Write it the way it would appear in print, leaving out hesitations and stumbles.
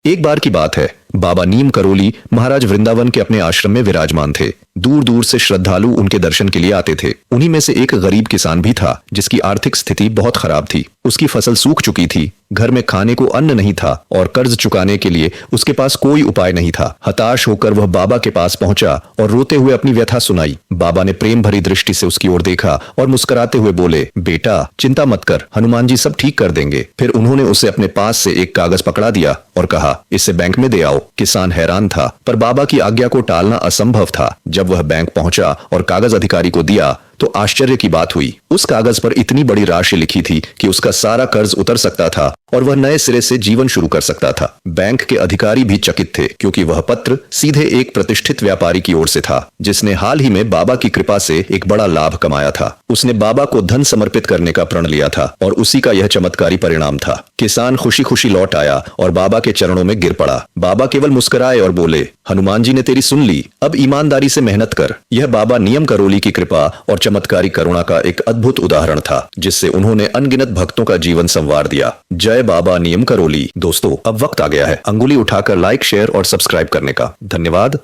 एक बार की बात है, बाबा नीम करोली महाराज वृंदावन के अपने आश्रम में विराजमान थे। दूर दूर से श्रद्धालु उनके दर्शन के लिए आते थे। उन्हीं में से एक गरीब किसान भी था जिसकी आर्थिक स्थिति बहुत खराब थी। उसकी फसल सूख चुकी थी, घर में खाने को अन्न नहीं था और कर्ज चुकाने के लिए उसके पास कोई उपाय नहीं था। हताश होकर वह बाबा के पास पहुंचा और रोते हुए अपनी व्यथा सुनाई। बाबा ने प्रेम भरी दृष्टि से उसकी ओर देखा और मुस्कुराते हुए बोले, बेटा चिंता मत कर, हनुमान जी सब ठीक कर देंगे। फिर उन्होंने उसे अपने पास से एक कागज पकड़ा दिया और कहा, इसे बैंक में दे आओ। किसान हैरान था, पर बाबा की आज्ञा को टालना असंभव था। जब वह बैंक पहुंचा और कागज अधिकारी को दिया तो आश्चर्य की बात हुई। उस कागज पर इतनी बड़ी राशि लिखी थी कि उसका सारा कर्ज उतर सकता था और वह नए सिरे से जीवन शुरू कर सकता था। बैंक के अधिकारी भी चकित थे, क्योंकि वह पत्र सीधे एक प्रतिष्ठित व्यापारी की ओर से था जिसने हाल ही में बाबा की कृपा से एक बड़ा लाभ कमाया था। उसने बाबा को धन समर्पित करने का प्रण लिया था और उसी का यह चमत्कारी परिणाम था। किसान खुशी खुशी लौट आया और बाबा के चरणों में गिर पड़ा। बाबा केवल मुस्कुराए और बोले, हनुमान जी ने तेरी सुन ली, अब ईमानदारी से मेहनत कर। यह बाबा नीम करोली की कृपा और चमत्कारी करुणा का एक अद्भुत उदाहरण था, जिससे उन्होंने अनगिनत भक्तों का जीवन संवार दिया। जय बाबा नीम करोली। दोस्तों, अब वक्त आ गया है अंगुली उठाकर लाइक, शेयर और सब्सक्राइब करने का। धन्यवाद।